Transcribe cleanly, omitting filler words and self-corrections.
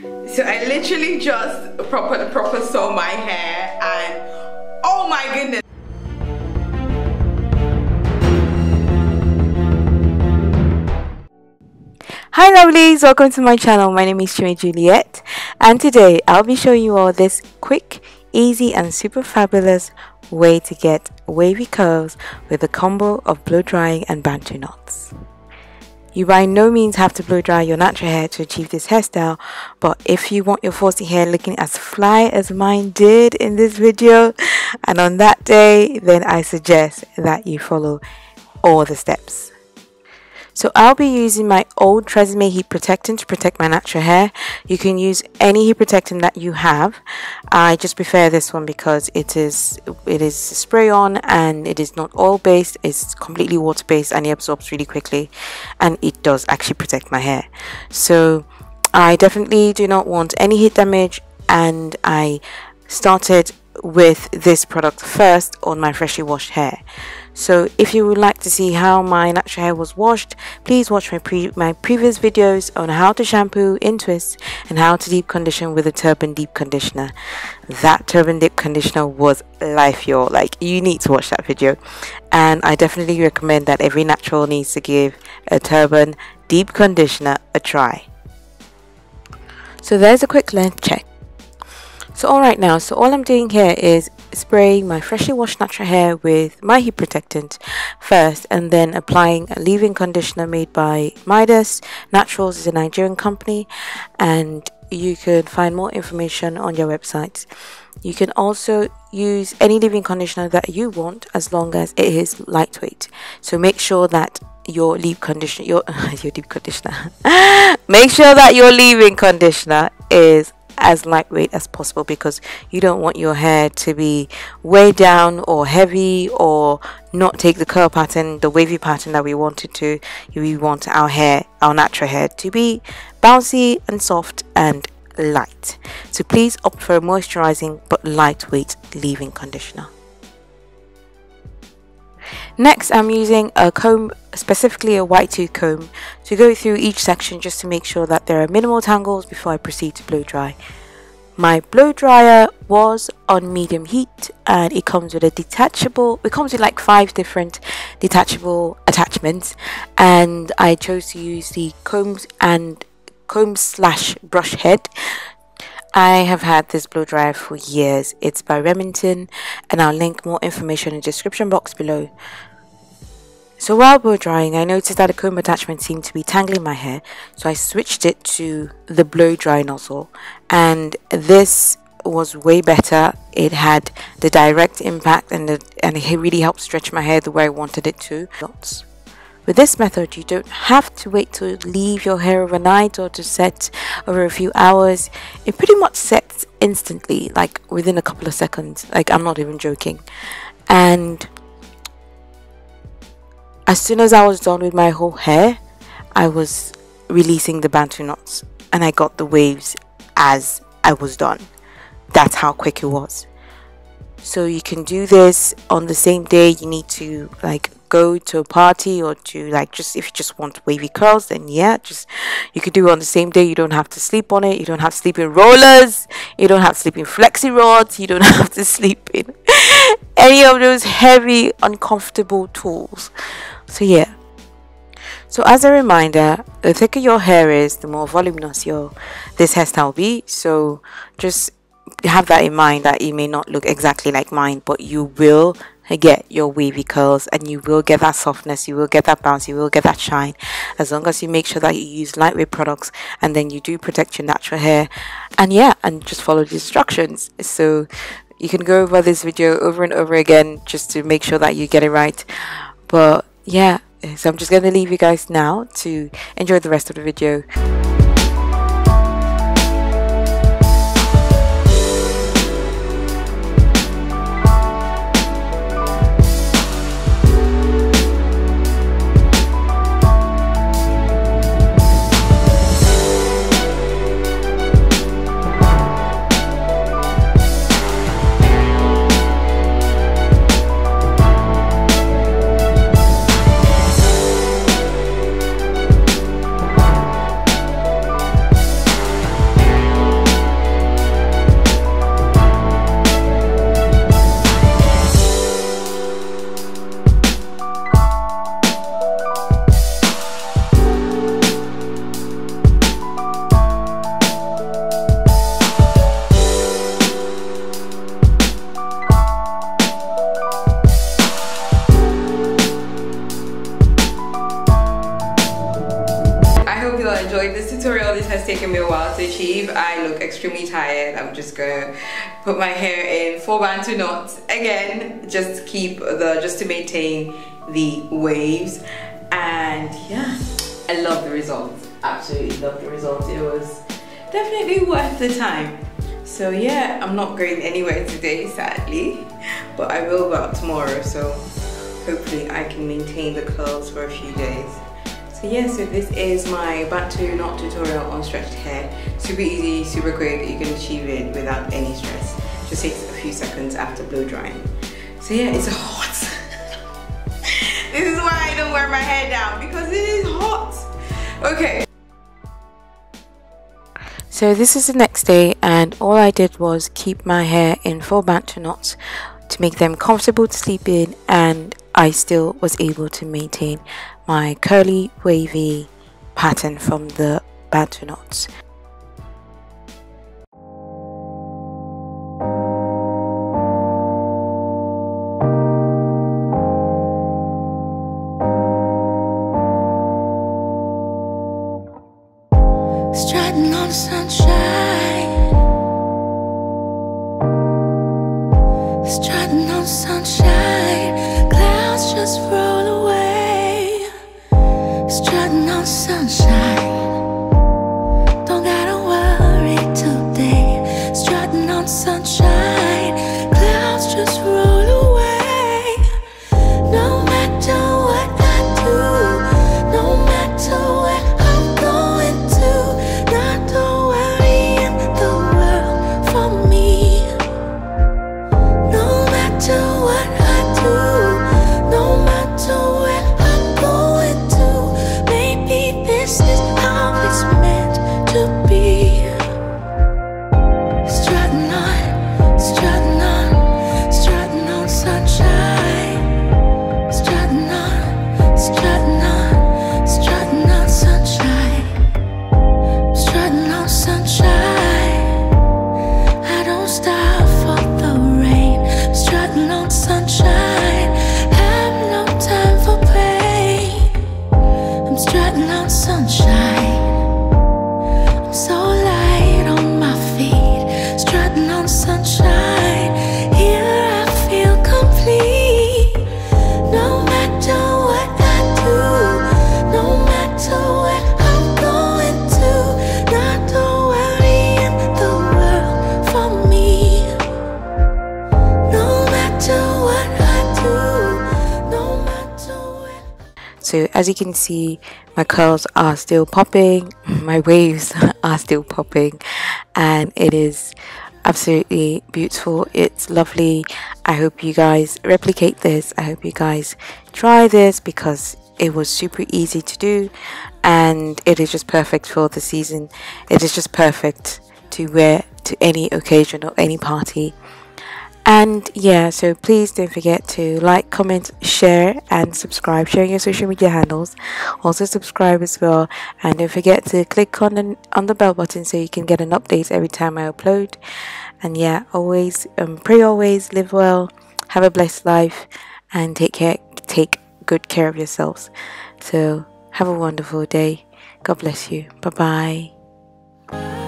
So I literally just proper saw my hair and oh my goodness. Hi lovelies, welcome to my channel. My name is Juliet and today I'll be showing you all this quick, easy and super fabulous way to get wavy curls with a combo of blow drying and bantu knots. You by no means have to blow dry your natural hair to achieve this hairstyle, but if you want your 4C hair looking as fly as mine did in this video and on that day, then I suggest that you follow all the steps. So I'll be using my old Tresemme heat protectant to protect my natural hair. You can use any heat protectant that you have. I just prefer this one because it is spray on and it is not oil based. It's completely water based and it absorbs really quickly, and it does actually protect my hair. So I definitely do not want any heat damage, and I started with this product first on my freshly washed hair. So if you would like to see how my natural hair was washed, please watch my previous videos on how to shampoo in twists and how to deep condition with a turban deep conditioner. That turban deep conditioner was life, y'all. Like, you need to watch that video, and I definitely recommend that every natural needs to give a turban deep conditioner a try. So there's a quick length check. So alright, now, so all I'm doing here is spraying my freshly washed natural hair with my heat protectant first, and then applying a leave-in conditioner made by Midas. Naturals is a Nigerian company, and you can find more information on their website. You can also use any leave-in conditioner that you want as long as it is lightweight. So make sure that your leave conditioner, your deep conditioner, make sure that your leave-in conditioner is as lightweight as possible, because you don't want your hair to be weighed down or heavy or not take the curl pattern, the wavy pattern that we want it to. We want our hair, our natural hair, to be bouncy and soft and light. So please opt for a moisturizing but lightweight leave-in conditioner. Next, I'm using a comb, specifically a white tooth comb, to go through each section just to make sure that there are minimal tangles before I proceed to blow dry. My blow dryer was on medium heat, and it comes with a detachable, it comes with like 5 different detachable attachments, and I chose to use the comb slash brush head. I have had this blow dryer for years. It's by Remington, and I'll link more information in the description box below. So while blow drying, I noticed that the comb attachment seemed to be tangling my hair, so I switched it to the blow dry nozzle, and this was way better. It had the direct impact, and it really helped stretch my hair the way I wanted it to. With this method, you don't have to wait to leave your hair overnight or to set over a few hours. It pretty much sets instantly, like within a couple of seconds. Like, I'm not even joking. And as soon as I was done with my whole hair, I was releasing the bantu knots, and I got the waves as I was done. That's how quick it was. So you can do this on the same day. You need to like go to a party, or to like, just if you just want wavy curls, then yeah, just you could do it on the same day. You don't have to sleep on it. You don't have to sleep in rollers. You don't have to sleep in flexi rods. You don't have to sleep in any of those heavy, uncomfortable tools. So yeah. So as a reminder, the thicker your hair is, the more voluminous this hairstyle will be. So just have that in mind, that it may not look exactly like mine, but you will get your wavy curls, and you will get that softness, you will get that bounce, you will get that shine, as long as you make sure that you use lightweight products, and then you do protect your natural hair, and yeah, and just follow the instructions. So you can go over this video over and over again just to make sure that you get it right. But yeah, so I'm just going to leave you guys now to enjoy the rest of the video. achieve. I look extremely tired. I'm just gonna put my hair in 4 bantu knots again, just to maintain the waves. And yeah, I love the results. Absolutely love the results. It was definitely worth the time. So yeah, I'm not going anywhere today, sadly, but I will go out tomorrow, so hopefully I can maintain the curls for a few days. So yeah, so this is my bantu knot tutorial on stretched hair. Super easy, super quick. You can achieve it without any stress. Just takes a few seconds after blow drying. So yeah, it's hot. This is why I don't wear my hair down, because it is hot. Okay. So this is the next day, and all I did was keep my hair in 4 bantu knots to make them comfortable to sleep in, and I still was able to maintain my curly wavy pattern from the bantu knots. Strutting on sunshine, strutting on sunshine, clouds just roll away. Strutting on sunshine, don't gotta worry today. Strutting on sunshine, clouds just roll away. No matter what I do, no matter where I'm going to, not a worry in the world for me. No matter what I do, no matter where I'm going to, maybe this is how it's meant to be. Strutting on, strutting on, strutting on sunshine. Strutting on, strutting on, strutting on sunshine. Strutting on sunshine. I don't stop for the rain. Strutting on sunshine. Have no time for pain. I'm strutting on sunshine. I'm so light on my feet. Strutting on sunshine. Here I feel complete. No matter what I do, no matter where I'm going to, not a worry in the world for me. No matter what I do, no matter where. So as you can see, my curls are still popping, my waves are still popping, and it is absolutely beautiful. It's lovely. I hope you guys replicate this. I hope you guys try this, because it was super easy to do, and it is just perfect for the season. It is just perfect to wear to any occasion or any party. And yeah, so please don't forget to like, comment, share and subscribe. Share your social media handles. Also subscribe as well, and don't forget to click on the bell button so you can get an update every time I upload. And yeah, always pray, always live well, have a blessed life, and take good care of yourselves. So have a wonderful day. God bless you. Bye bye.